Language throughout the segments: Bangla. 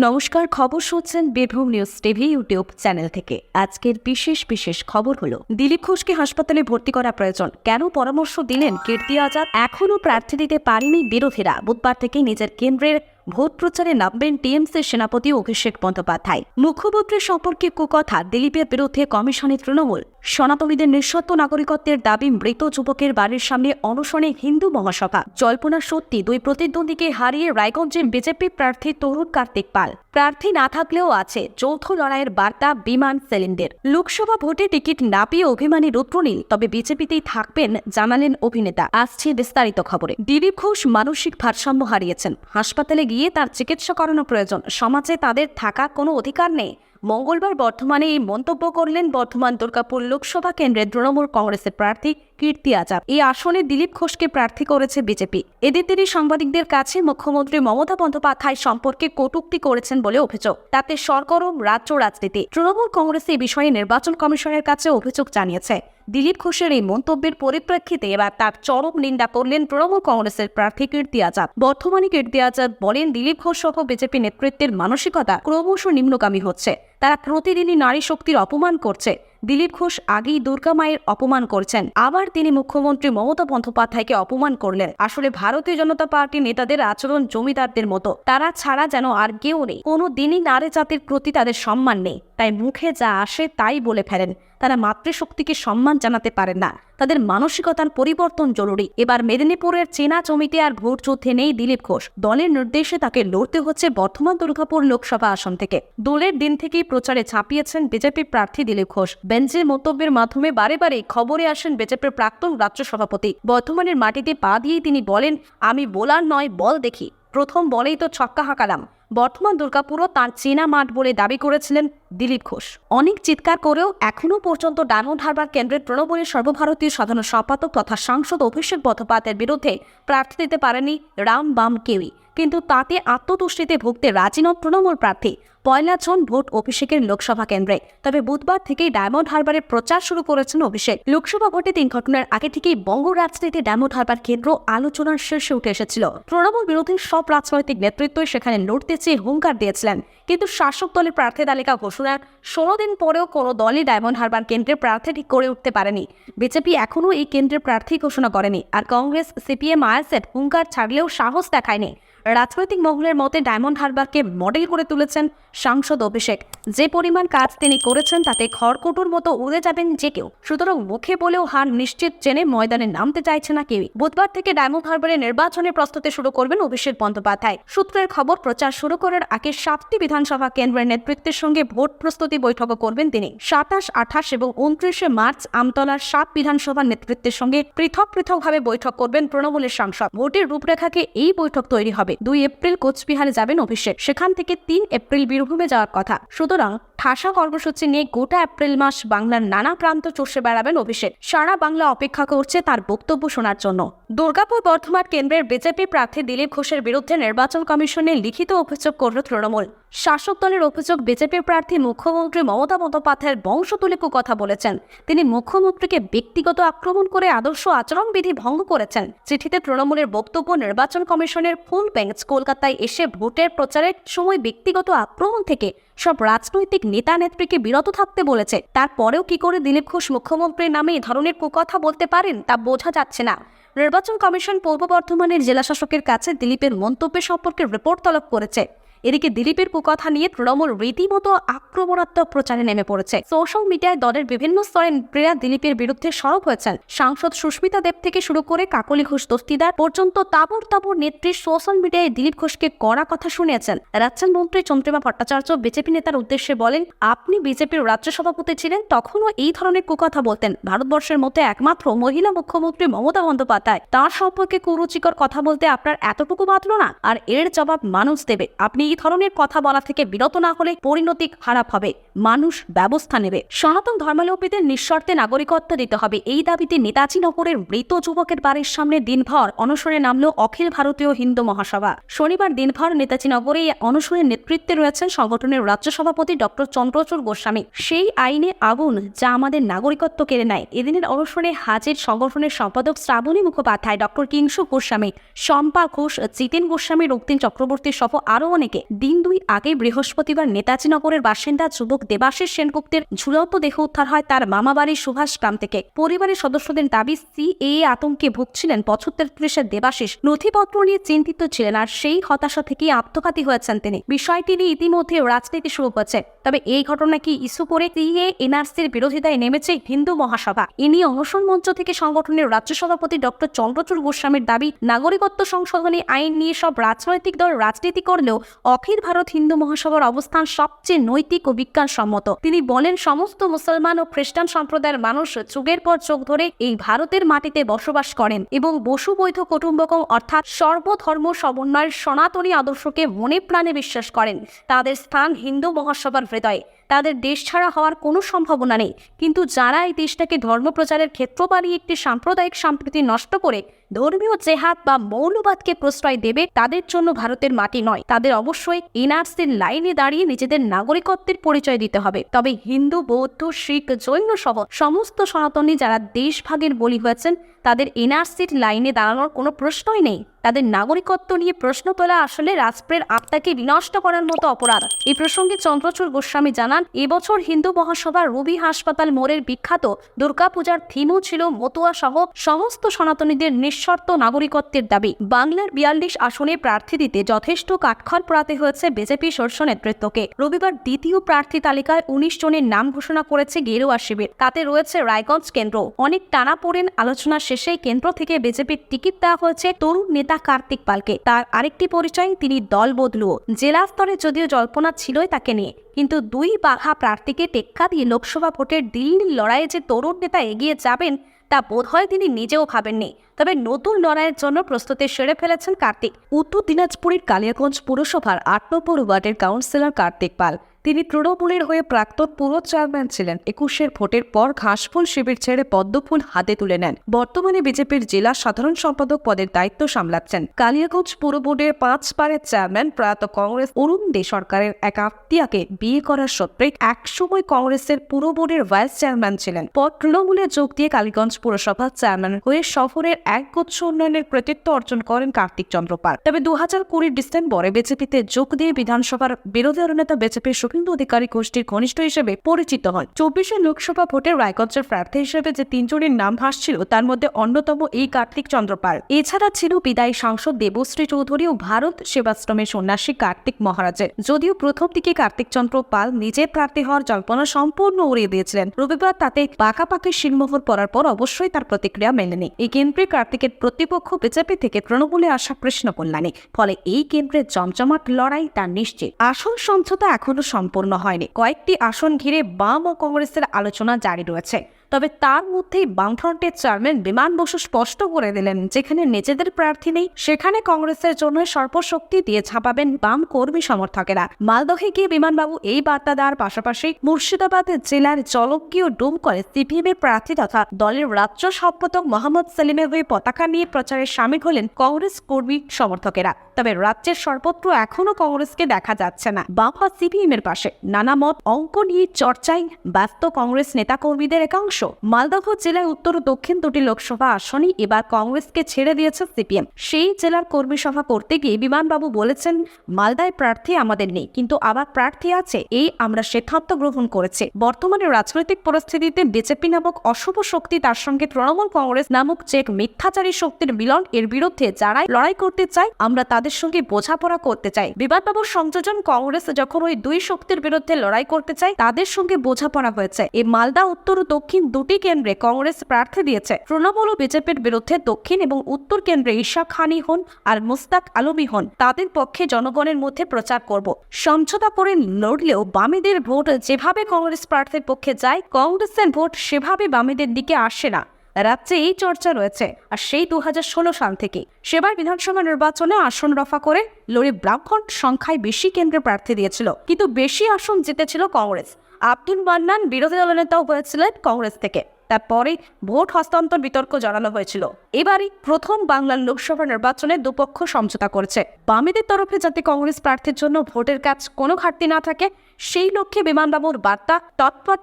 নমস্কার, খবর শুনছেন Birbhum news TV YouTube channel থেকে। আজকের বিশেষ খবর হলো, দিলীপ ঘোষকে হাসপাতালে ভর্তি করা প্রয়োজন, কেন পরামর্শ দিলেন কীর্তি আজাদ। এখনও প্রার্থী দিতে পারেনি বিরোধীরা। বুধবার থেকে নিজের কেন্দ্রের ভোট প্রচারে নামবেন টিএমসির সেনাপতি অভিষেক বন্দ্যোপাধ্যায়। মুখ্যমন্ত্রীর সম্পর্কে কুকথা, দিলীপের বিরুদ্ধে কমিশনে তৃণমূল। সনাতনীদের নিঃশর্ত নাগরিকত্বের দাবি, মৃত যুবকের বাড়ির সামনে অনশনে হিন্দু মহাসভা। জল্পনা সত্যি, দুই প্রতিদ্বন্দ্বীকে হারিয়ে রায়গঞ্জে বিজেপি প্রার্থী তরুণ কার্তিক পাল। প্রার্থী না থাকলেও আছে যৌথ লড়াইয়ের বার্তা বিমান সেলিমদের। লোকসভা ভোটে টিকিট না পেয়ে অভিমানী রুদ্রনীল, তবে বিজেপিতেই থাকবেন জানালেন অভিনেতা। আসছে বিস্তারিত খবরে। দিলীপ ঘোষ মানসিক ভারসাম্য হারিয়েছেন, হাসপাতালে গিয়ে তার চিকিৎসা করানো প্রয়োজন। সমাজে তাদের থাকা কোনো অধিকার নেই। মঙ্গলবার বর্ধমানে এই মন্তব্য করলেন বর্ধমান দুর্গাপুর লোকসভা কেন্দ্রের তৃণমূল কংগ্রেসের প্রার্থী কীর্তি আজাদ। এই আসনে দিলীপ ঘোষকে প্রার্থী করেছে বিজেপি। এদিন তিনি সাংবাদিকদের কাছে মুখ্যমন্ত্রী মমতা বন্দ্যোপাধ্যায় সম্পর্কে কটূক্তি করেছেন বলে অভিযোগ। তাতে সরগরম রাজ্য রাজনীতি। তৃণমূল কংগ্রেস এই বিষয়ে নির্বাচন কমিশনের কাছে অভিযোগ জানিয়েছে। দিলীপ ঘোষের এই মন্তব্যের পরিপ্রেক্ষিতে এবার তার চরম নিন্দা করলেন তৃণমূল কংগ্রেসের প্রার্থী কীর্তি আজাদ। বর্তমানে কীর্তি আজাদ বলেন, দিলীপ ঘোষ সহ বিজেপি নেতৃত্বের মানসিকতা ক্রমশ নিম্নগামী হচ্ছে। তারা প্রতিদিনই নারী শক্তির অপমান করছে। দিলীপ ঘোষ আগেই দুর্গা মায়ের অপমান করছেন, আবার তিনি মুখ্যমন্ত্রী মমতা বন্দ্যোপাধ্যায়কে অপমান করলেন। আসলে ভারতীয় জনতা পার্টির নেতাদের আচরণ জমিদারদের মতো, তারা ছাড়া যেন আর কেউ নেই। কোনো দিনই নারী জাতির প্রতি তাদের সম্মান নেই, তাই মুখে যা আসে তাই বলে ফেলেন। তারা মাতৃশক্তিকে সম্মান জানাতে পারেন না। তাদের মানসিকতার পরিবর্তন জরুরি। এবার মেদিনীপুরের চেনা জমিতে আর ভোট যুদ্ধে নেই দিলীপ ঘোষ। দলের নির্দেশে তাকে লড়তে হচ্ছে বর্ধমান দুর্গাপুর লোকসভা আসন থেকে। দলের দিন থেকেই প্রচারে ঝাঁপিয়েছেন বিজেপি প্রার্থী দিলীপ ঘোষ। বেঞ্চের মন্তব্যের মাধ্যমে বারে খবরে আসেন বিজেপির প্রাক্তন রাজ্য সভাপতি। বর্ধমানের মাটিতে পা দিয়েই তিনি বলেন, আমি বোলার নয়, বল দেখি। প্রথম বলেই তো ছক্কা হাঁকালাম। বর্ধমান দুর্গাপুরও তাঁর চেনা মাঠ বলে দাবি করেছিলেন দিলীপ ঘোষ। অনেক চিৎকার করেও এখনও পর্যন্ত ডায়মন্ড হারবার কেন্দ্রের তৃণমূলের সর্বভারতীয় সাধারণ সম্পাদক তথা সাংসদ অভিষেক বন্দ্যোপাধ্যায়ের বিরুদ্ধে প্রার্থী দিতে পারেনি রাম বাম কেউই। কিন্তু তাতে আত্মতুষ্টিতে ভুগতে রাজি নন তৃণমূল প্রার্থী। 1 জুন ভোট অভিষেকের লোকসভা কেন্দ্রে। তবে বুধবার থেকেই ডায়মন্ড হারবারের প্রচার শুরু করেছেন অভিষেক। লোকসভা ভোটে 3 ঘটনার আগে থেকেই বঙ্গ রাজনীতি ডায়মন্ড হারবার কেন্দ্র আলোচনার শীর্ষে উঠে এসেছিল। তৃণমূল বিরোধী সব রাজনৈতিক নেতৃত্বই সেখানে লড়তে চেয়ে হুঙ্কার দিয়েছিলেন। কিন্তু শাসক দলের প্রার্থী তালিকা ঘোষণার 16 দিন পরেও কোনো দলই ডায়মন্ড হারবার কেন্দ্রের প্রার্থী ঠিক করে উঠতে পারেনি। বিজেপি এখনও এই কেন্দ্রের প্রার্থী ঘোষণা করেনি। আর কংগ্রেস, সিপিএম, আইএসএফ হুঙ্কার ছাড়লেও সাহস দেখায়নি। রাজনৈতিক মহলের মতে ডায়মন্ড হারবারকে মডেল করে তুলেছেন সাংসদ অভিষেক। যে পরিমাণ কাজ তিনি করেছেন তাতে খড়কুটোর মতো উড়ে যাবেন যে কেউ। সুতরাং মুখে বলেও হার নিশ্চিত জেনে ময়দানে নামতে চাইছে না কেউই। বুধবার থেকে ডায়মন্ড হারবারে নির্বাচনের প্রস্তুতি শুরু করবেন অভিষেক বন্দ্যোপাধ্যায়। সূত্রের খবর, প্রচার শুরু করার আগে 7টি বিধানসভা কেন্দ্রের নেতৃত্বের সঙ্গে ভোট প্রস্তুতি বৈঠকও করবেন তিনি। 27, 28 এবং 29 মার্চ আমতলার 7 বিধানসভার নেতৃত্বের সঙ্গে পৃথকভাবে বৈঠক করবেন তৃণমূলের সাংসদ। ভোটের রূপরেখাকে এই বৈঠক তৈরি হবে। 2 এপ্রিল কোচবিহারে যাবেন অভিষেক। সেখান থেকে 3 এপ্রিল বীরভূমে যাওয়ার কথা। সুতরাং ঠাসা কর্মসূচি নিয়ে গোটা এপ্রিল মাস বাংলার নানা প্রান্ত চষে বেড়াবেন অভিষেক। সারা বাংলা অপেক্ষা করছে তার বক্তব্য শোনার জন্য। দুর্গাপুর বর্ধমান কেন্দ্রের বিজেপি প্রার্থী দিলীপ ঘোষের বিরুদ্ধে নির্বাচন কমিশনে লিখিত অভিযোগ করল তৃণমূল। শাসক দলের অভিযোগ, বিজেপি প্রার্থী মুখ্যমন্ত্রী মমতা বন্দ্যোপাধ্যায়ের বংশ তুলে কথা বলেছেন। তিনি মুখ্যমন্ত্রীকে ব্যক্তিগত আক্রমণ করে আদর্শ আচরণবিধি ভঙ্গ করেছেন। চিঠিতে তৃণমূলের বক্তব্য, নির্বাচন কমিশনের ফুল বেঞ্চ কলকাতায় এসে ভোটের প্রচারের সময় ব্যক্তিগত আক্রমণ থেকে সব রাজনৈতিক নেতা নেত্রীকে বিরত থাকতে বলেছে। তারপরেও কি করে দিলীপ ঘোষ মুখ্যমন্ত্রীর নামে এ ধরনের কুকথা বলতে পারেন তা বোঝা যাচ্ছে না। নির্বাচন কমিশন পূর্ব বর্ধমানের জেলাশাসকের কাছে দিলীপের মন্তব্যের সম্পর্কে রিপোর্ট তলব করেছে। এদিকে দিলীপের কুকথা নিয়ে তৃণমূল রীতিমতো আক্রমণাত্মক প্রচারে নেমে পড়েছে। সোশ্যাল মিডিয়ায় দলের বিভিন্ন স্তরের নেত্রীরা দিলীপের বিরুদ্ধে সরব হয়েছেন। সাংসদ সুস্মিতা দেব থেকে শুরু করে কাকলি ঘোষ দস্তিদার পর্যন্ত তাবর নেত্রী সোশ্যাল মিডিয়ায় দিলীপ ঘোষকে কড়া কথা শুনিয়েছেন। রাজ্য মন্ত্রী চন্দ্রিমা ভট্টাচার্য বিজেপি নেতার উদ্দেশ্যে বলেন, আপনি বিজেপির রাজ্য সভাপতি ছিলেন, তখনও এই ধরনের কুকথা বলতেন। ভারতবর্ষের মধ্যে একমাত্র মহিলা মুখ্যমন্ত্রী মমতা বন্দ্যোপাধ্যায়, তার সম্পর্কে কুরুচিকর কথা বলতে আপনার এতটুকু বাঁধল না? আর এর জবাব মানুষ দেবে। আপনি এই ধরনের কথা বলা থেকে বিরত না হলে পরিণতি খারাপ হবে, মানুষ ব্যবস্থা নেবে। সনাতন ধর্মাবলম্বীদের নিঃশর্তে নাগরিকত্ব দিতে হবে, এই দাবিতে নেতাজি নগরের মৃত যুবকের বাড়ির সামনে দিনভর অনশনে নামল অখিল ভারতীয় হিন্দু মহাসভা। শনিবার দিনভর নেতাজি নগরে এই অনশনের নেতৃত্বে রয়েছেন সংগঠনের রাজ্য সভাপতি ডক্টর চন্দ্রচূড় গোস্বামী। সেই আইনে আগুন যা আমাদের নাগরিকত্ব কেড়ে নেয়। এদিনের অনশনে হাজির সংগঠনের সম্পাদক শ্রাবণী মুখোপাধ্যায়, ডক্টর কিংশু গোস্বামী, শম্পা ঘোষ, জিতেন গোস্বামী, রক্তিম চক্রবর্তী সহ আরও অনেকে। দিন দুই আগে বৃহস্পতিবার নেতাজিনগরের বাসিন্দা যুবক দেবাশিস সেনগুপ্তের ঝুলন্ত দেহ উদ্ধার হয় তার মামাবাড়ি সুভাষ গ্রাম থেকে। পরিবারের সদস্যদের দাবি, সিএএ আতঙ্কে ভুগছিলেন 75 দেবাশিস, নথিপত্র নিয়ে চিন্তিত ছিলেন আর সেই হতাশা থেকেই আত্মঘাতী হয়েছেন তিনি। বিষয়টি নিয়ে ইতিমধ্যে রাজনীতি শুরু হয়েছে। তবে এই ঘটনা কি ইস্যু করে সিএএ এনআরসির বিরোধিতায় নেমেছে হিন্দু মহাসভা। এ নিয়ে অনশন মঞ্চ থেকে সংগঠনের রাজ্য সভাপতি ডক্টর চন্দ্রচূড় গোস্বামীর দাবি, নাগরিকত্ব সংশোধনী আইন নিয়ে সব রাজনৈতিক দল রাজনীতি করলেও অখিল ভারত হিন্দু মহাসভার অবস্থান সবচেয়ে নৈতিক ও বিজ্ঞানসম্মত। তিনি বলেন, সমস্ত মুসলমান ও খ্রিস্টান সম্প্রদায়ের মানুষ যুগের পর যুগ ধরে এই ভারতের মাটিতে বসবাস করেন এবং বসু বৈধ কুটুম্বকম অর্থাৎ সর্বধর্ম সমন্বয়ের সনাতনী আদর্শকে মনে প্রাণে বিশ্বাস করেন। তাদের স্থান হিন্দু মহাসভার হৃদয়ে। তাদের দেশ ছাড়া হওয়ার কোনো সম্ভাবনা নেই। কিন্তু যারা এই দেশটাকে ধর্মপ্রচারের ক্ষেত্র বানিয়ে একটি সাম্প্রদায়িক সম্প্রীতি নষ্ট করে ধর্মীয় জেহাদ বা মৌলবাদকে প্রশ্রয় দেবে, তাদের জন্য ভারতের মাটি নয়। তাদের অবশ্যই এনআরসির লাইনে দাঁড়িয়ে নিজেদের নাগরিকত্বের পরিচয় দিতে হবে। তবে হিন্দু, বৌদ্ধ, শিখ, জৈন সহ সমস্ত সনাতনী যারা দেশভাগের বলি হয়েছেন, তাদের এনআরসির লাইনে দাঁড়ানোর কোনো প্রশ্নই নেই। তাদের নাগরিকত্ব নিয়ে প্রশ্ন তোলা আসলে রাষ্ট্রের আত্মাকে বিনষ্ট করার মতো অপরাধ। এই প্রসঙ্গে চন্দ্রচূড় গোস্বামী জানান, এবছর হিন্দু মহাসভার রবি হাসপাতাল মোড়ের বিখ্যাত দুর্গাপূজার থিমও ছিল মতুয়া সহ সমস্ত সনাতনীদের নিঃশর্ত নাগরিকত্বের দাবি। বাংলার 42 আসনে প্রার্থী দিতে যথেষ্ট কাঠখড় পোড়াতে হয়েছে বিজেপি শীর্ষ নেতৃত্বকে। রবিবার দ্বিতীয় প্রার্থী তালিকায় 19 জনের নাম ঘোষণা করেছে গেরুয়া শিবির। তাতে রয়েছে রায়গঞ্জ কেন্দ্র। অনেক টানাপোড়েন আলোচনা শেষে কেন্দ্র থেকে বিজেপির টিকিট দেওয়া হয়েছে তরুণ নেতা কার্তিক পালকে। তার আরেকটি পরিচয়, তিনি দল বদলুও। জেলা স্তরে যদিও জল্পনা ছিলই তাকে নিয়ে, কিন্তু দুই বাঘা প্রার্থীকে টেক্কা দিয়ে লোকসভা ভোটের দিল্লির লড়াইয়ে যে তরুণ নেতা এগিয়ে যাবেন তা বোধহয় তিনি নিজেও ভাবেননি। তবে নতুন লড়াইয়ের জন্য প্রস্তুতি সেরে ফেলেছেন কার্তিক। উত্তর দিনাজপুরের কালিয়াগঞ্জ পুরসভার 8 নম্বর ওয়ার্ডের কাউন্সিলর কার্তিক পাল। তিনি তৃণমূলের হয়ে প্রাক্তন পুর চেয়ারম্যান ছিলেন। 21 ভোটের পর ঘাসফুল শিবির ছেড়ে পদ্মফুল হাতে তুলে নেন। বর্তমানে বিজেপির জেলা সাধারণ সম্পাদক পদের দায়িত্ব সামলাচ্ছেন। কালিয়াগঞ্জ পুর বোর্ডের 5 বারের চেয়ারম্যান প্রয়াত কংগ্রেস অরুণ দে সরকারের এক আত্মীয়াকে বিয়ে করার সূত্রে একসময় কংগ্রেসের পুর বোর্ডের ভাইস চেয়ারম্যান ছিলেন। পর তৃণমূলে যোগ দিয়ে কালীগঞ্জ পুরসভার চেয়ারম্যান হয়ে শহরের একগুচ্ছ উন্নয়নের কৃতিত্ব অর্জন করেন কার্তিক চন্দ্র পাল। তবে 2020 ডিসেম্বরে বিজেপিতে যোগ দিয়ে বিধানসভার বিরোধী দলনেতা বিজেপির শুভেন্দু অধিকারী গোষ্ঠীর ঘনিষ্ঠ হিসেবে পরিচিত হন। 24 লোকসভা ভোটের রায়গঞ্জের প্রার্থী হিসেবে যে 3 জনের নাম ভাসছিল তার মধ্যে অন্যতম এই কার্তিক চন্দ্র পাল। এছাড়া ছিল বিদায়ী সাংসদ দেবশ্রী চৌধুরী ও ভারত সেবাশ্রমের সন্ন্যাসী কার্তিক মহারাজের। যদিও প্রথম দিকে কার্তিক চন্দ্র পাল নিজে প্রার্থী হওয়ার জল্পনা সম্পূর্ণ উড়িয়ে দিয়েছিলেন, রবিবার তাতে পাকাপাকি শিলমোহর পড়ার পর অবশ্যই তার প্রতিক্রিয়া মেলেনি। এই কেন্দ্রে কার্তিকের প্রতিপক্ষ বিজেপি থেকে তৃণমূলে আসা কৃষ্ণ কল্যাণী। ফলে এই কেন্দ্রে জমজমাট লড়াই তার নিশ্চিত। আসন সমঝোতা এখনো সম্পূর্ণ হয়নি। কয়েকটি আসন ঘিরে বাম ও কংগ্রেসের আলোচনা জারি রয়েছে। তবে তার মধ্যেই বামফ্রন্টের চেয়ারম্যান বিমান বসু স্পষ্ট করে দিলেন, যেখানে নিজেদের প্রার্থী নেই সেখানে কংগ্রেসের জন্য সর্বশক্তি দিয়ে ছাপাবেন বাম কর্মী সমর্থকেরা। মালদহে গিয়ে বিমানবাবু এই বার্তা দেওয়ার পাশাপাশি মুর্শিদাবাদ জেলার জলঙ্গি ও ডুমকলে সিপিএম এর প্রার্থী তথা দলের রাজ্য সম্পাদক মোহাম্মদ সেলিমের হয়ে পতাকা নিয়ে প্রচারে সামিল হলেন কংগ্রেস কর্মী সমর্থকেরা। তবে রাজ্যের সর্বত্র এখনো কংগ্রেসকে দেখা যাচ্ছে না বাম বা সিপিএম এর পাশে। নানা মত অঙ্ক নিয়ে চর্চায় ব্যস্ত কংগ্রেস নেতাকর্মীদের একাংশ। মালদহ জেলায় উত্তর ও দক্ষিণ দুটি লোকসভা আসনই এবার কংগ্রেসকে ছেড়ে দিয়েছে সিপিএম। সেই জেলার কর্মী সভা করতে গিয়ে বিমানবাবু বলেছেন, মালদায় প্রার্থী আমাদের নেই, কিন্তু আবার প্রার্থী আছে, এই আমরা সিদ্ধান্ত গ্রহণ করেছি। বর্তমানে রাজনৈতিক পরিস্থিতিতে বিজেপি নামক অশুভ শক্তি তার সঙ্গে তৃণমূল কংগ্রেস নামক যে মিথ্যাচারী শক্তির মিলন, এর বিরুদ্ধে যারা লড়াই করতে চায় আমরা তাদের সঙ্গে বোঝাপড়া করতে চাই। বিমানবাবুর সংযোজন কংগ্রেস যখন ওই দুই শক্তির বিরুদ্ধে লড়াই করতে চায় তাদের সঙ্গে বোঝাপড়া হয়েছে। এই মালদা উত্তর ও দক্ষিণ দুটি কেন্দ্রে কংগ্রেস প্রার্থী দিয়েছে। তৃণমূল ও বিজেপির বিরুদ্ধে দক্ষিণ এবং উত্তর কেন্দ্রে ইশাক হানি হন আর মুস্তাক আলমী হন, তাদের পক্ষে জনগণের মধ্যে প্রচার করব। সমঝোতা করে লড়লেও বামেদের ভোট যেভাবে কংগ্রেস প্রার্থীর পক্ষে যায়, কংগ্রেসের ভোট সেভাবে বামেদের দিকে আসে না। রাজ্যে এই চর্চা রয়েছে। আর সেই 2016 সাল থেকে সেবার বিধানসভা নির্বাচনে আসন রফা করে লড়ে ব্রাহ্মণ সংখ্যায় বেশি কেন্দ্রে প্রার্থী দিয়েছিল, কিন্তু বেশি আসন জিতেছিল কংগ্রেস। আব্দুল মান্নান বিরোধী দলনেতাও হয়েছিলেন কংগ্রেস থেকে। তারপরে ভোট হস্তান্তর বিতর্ক জানানো হয়েছিল। এবারই প্রথম বাংলার লোকসভা নির্বাচনে দুপক্ষ সমঝোতা করেছে। বামেদের তরফে যাতে কংগ্রেস প্রার্থীর জন্য ভোটের কাজ কোনো ঘাটতি না থাকে, সেই লক্ষ্যে বিমানবাবুর বার্তা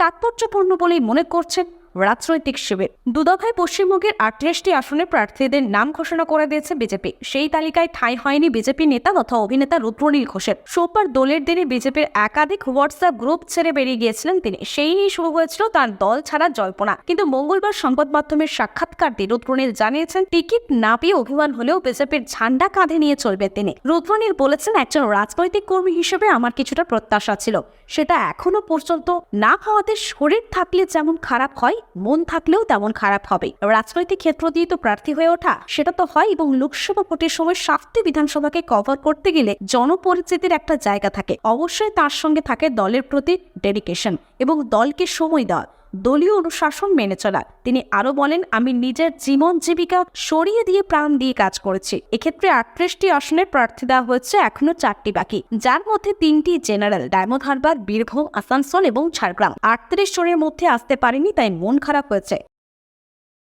তাৎপর্যপূর্ণ বলেই মনে করছেন রাজনৈতিক শিবির। দুদফায় পশ্চিমবঙ্গের 38টি আসনে প্রার্থীদের নাম ঘোষণা করে দিয়েছে বিজেপি। সেই তালিকায় ঠাঁই হয়নি বিজেপি নেতা তথা অভিনেতা রুদ্রনীল ঘোষের। সোমবার দলের দিনে বিজেপির একাধিক হোয়াটসঅ্যাপ গ্রুপ ছেড়ে বেরিয়ে গিয়েছিলেন তিনি। সেই নিয়ে শুরু হয়েছিল তার দল ছাড়া জল্পনা। কিন্তু মঙ্গলবার সংবাদ মাধ্যমের সাক্ষাৎকার দিয়ে রুদ্রনীল জানিয়েছেন, টিকিট না পেয়ে অভিমান হলেও বিজেপির ঝান্ডা কাঁধে নিয়ে চলবে তিনি। রুদ্রনীল বলেছেন, একজন রাজনৈতিক কর্মী হিসেবে আমার কিছুটা প্রত্যাশা ছিল, সেটা এখনো পর্যন্ত না হওয়াতে শরীর থাকলে যেমন খারাপ হয়, মন থাকলেও তেমন খারাপ হবে। রাজনৈতিক ক্ষেত্র দিয়ে তো প্রার্থী হয়ে ওঠা, সেটা তো হয়, এবং লোকসভা ভোটের সময় 7টি বিধানসভাকে কভার করতে গেলে জনপরিচিতির একটা জায়গা থাকে। অবশ্যই তার সঙ্গে থাকে দলের প্রতি ডেডিকেশন এবং দলকে সময় দেওয়া, দলীয় অনুশাসন মেনে চলা। তিনি আরো বলেন, আমি নিজের জীবন জীবিকা সরিয়ে দিয়ে প্রাণ দিয়ে কাজ করেছি। এক্ষেত্রে 38টি আসনের প্রার্থী দেওয়া হয়েছে, এখনো 4টি বাকি, যার মধ্যে 3টি জেনারেল, ডায়মন্ড হারবার, বীরভূম, আসানসোল এবং ঝাড়গ্রাম। 38 জনের মধ্যে আসতে পারেনি, তাই মন খারাপ হয়েছে।